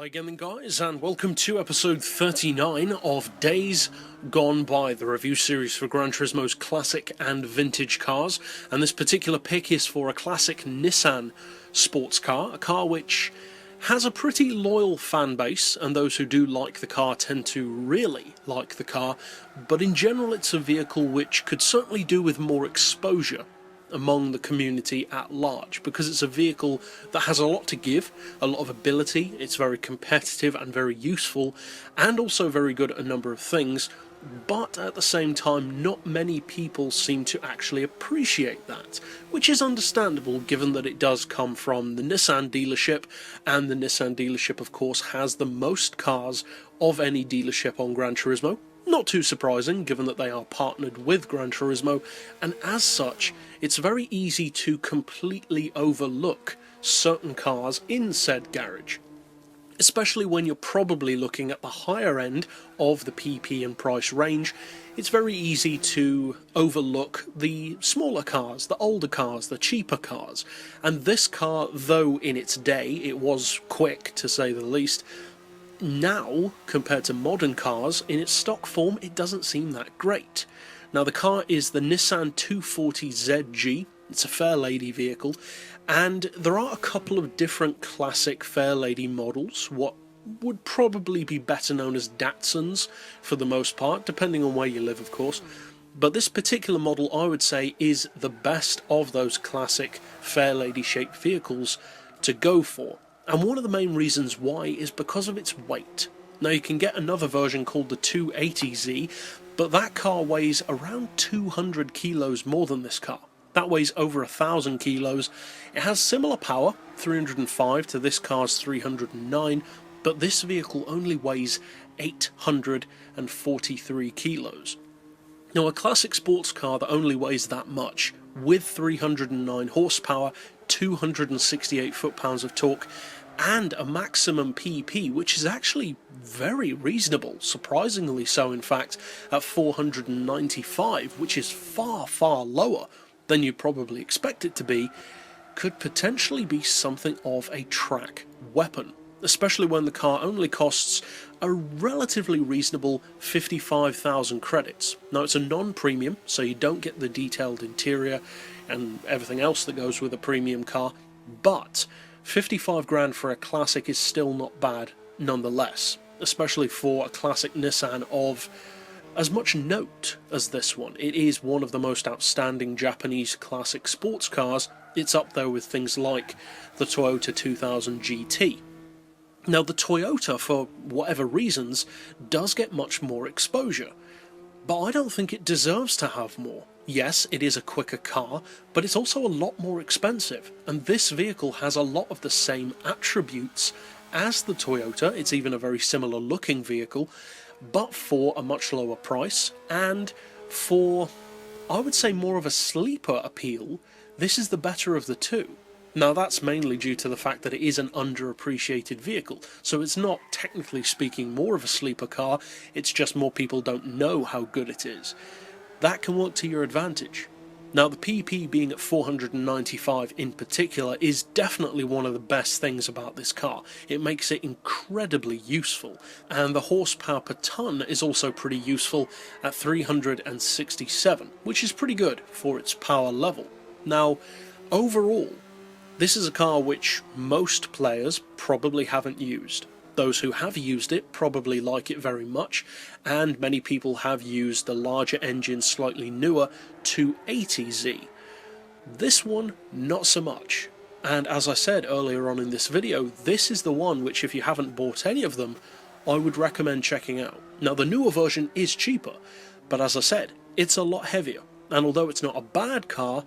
Hi again then guys, and welcome to episode 39 of Days Gone By, the review series for Gran Turismo's classic and vintage cars. And this particular pick is for a classic Nissan sports car, a car which has a pretty loyal fan base, and those who do like the car tend to really like the car, but in general it's a vehicle which could certainly do with more exposure among the community at large, because it's a vehicle that has a lot to give, a lot of ability. It's very competitive and very useful, and also very good at a number of things, but at the same time not many people seem to actually appreciate that, which is understandable given that it does come from the Nissan dealership, and the Nissan dealership of course has the most cars of any dealership on Gran Turismo. Not too surprising, given that they are partnered with Gran Turismo, and as such, it's very easy to completely overlook certain cars in said garage. Especially when you're probably looking at the higher end of the PP and price range, it's very easy to overlook the smaller cars, the older cars, the cheaper cars. And this car, though in its day it was quick to say the least, now, compared to modern cars, in its stock form, it doesn't seem that great. Now, the car is the Nissan 240ZG. It's a Fairlady vehicle, and there are a couple of different classic Fairlady models, what would probably be better known as Datsuns for the most part, depending on where you live, of course. But this particular model, I would say, is the best of those classic Fairlady-shaped vehicles to go for. And one of the main reasons why is because of its weight. Now, you can get another version called the 280Z, but that car weighs around 200 kilos more than this car. That weighs over 1,000 kilos. It has similar power, 305 to this car's 309, but this vehicle only weighs 843 kilos. Now, a classic sports car that only weighs that much, with 309 horsepower, 268 foot-pounds of torque, and a maximum PP, which is actually very reasonable, surprisingly so in fact, at 495, which is far, far lower than you'd probably expect it to be, could potentially be something of a track weapon, especially when the car only costs a relatively reasonable 55,000 credits. Now, it's a non-premium, so you don't get the detailed interior and everything else that goes with a premium car, but 55 grand for a classic is still not bad nonetheless, especially for a classic Nissan of as much note as this one. It is one of the most outstanding Japanese classic sports cars. It's up there with things like the Toyota 2000 GT. Now, the Toyota, for whatever reasons, does get much more exposure, but I don't think it deserves to have more. Yes, it is a quicker car, but it's also a lot more expensive, and this vehicle has a lot of the same attributes as the Toyota. It's even a very similar looking vehicle, but for a much lower price, and for, I would say, more of a sleeper appeal, this is the better of the two. Now, that's mainly due to the fact that it is an underappreciated vehicle, so it's not, technically speaking, more of a sleeper car, it's just more people don't know how good it is. That can work to your advantage. Now, the PP being at 495 in particular is definitely one of the best things about this car. It makes it incredibly useful, and the horsepower per tonne is also pretty useful at 367, which is pretty good for its power level. Now, overall, this is a car which most players probably haven't used. Those who have used it probably like it very much, and many people have used the larger engine, slightly newer 280Z. This one, not so much. And as I said earlier on in this video, this is the one which, if you haven't bought any of them, I would recommend checking out. Now, the newer version is cheaper, but as I said, it's a lot heavier, and although it's not a bad car,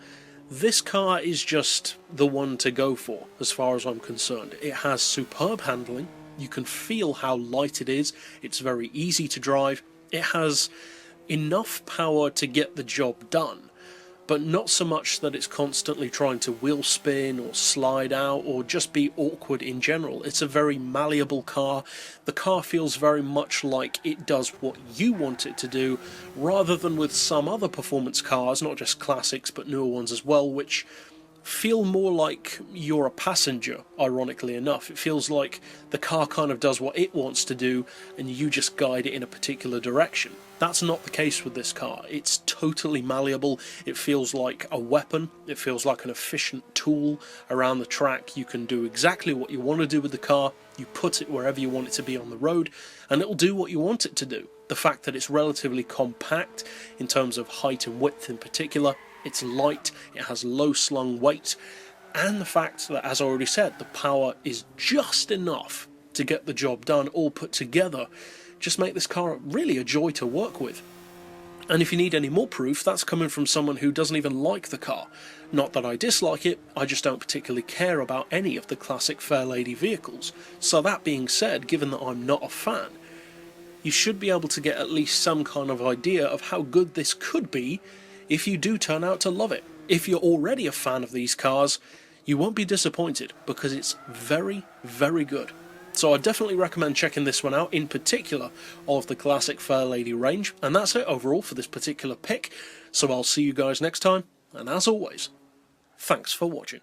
this car is just the one to go for, as far as I'm concerned. It has superb handling. You can feel how light it is. It's very easy to drive. It has enough power to get the job done, but not so much that it's constantly trying to wheel spin or slide out or just be awkward in general. It's a very malleable car. The car feels very much like it does what you want it to do, rather than with some other performance cars, not just classics but newer ones as well, which feel more like you're a passenger, ironically enough. It feels like the car kind of does what it wants to do and you just guide it in a particular direction. That's not the case with this car. It's totally malleable. It feels like a weapon. It feels like an efficient tool around the track. You can do exactly what you want to do with the car. You put it wherever you want it to be on the road and it'll do what you want it to do. The fact that it's relatively compact in terms of height and width in particular, it's light, it has low slung weight, and the fact that, as I already said, the power is just enough to get the job done, all put together, just make this car really a joy to work with. And if you need any more proof, that's coming from someone who doesn't even like the car. Not that I dislike it, I just don't particularly care about any of the classic Fairlady vehicles. So that being said, given that I'm not a fan, you should be able to get at least some kind of idea of how good this could be if you do turn out to love it. If you're already a fan of these cars, you won't be disappointed because it's very, very good. So I definitely recommend checking this one out, in particular of the classic Fairlady range. And that's it overall for this particular pick. So I'll see you guys next time, and as always, thanks for watching.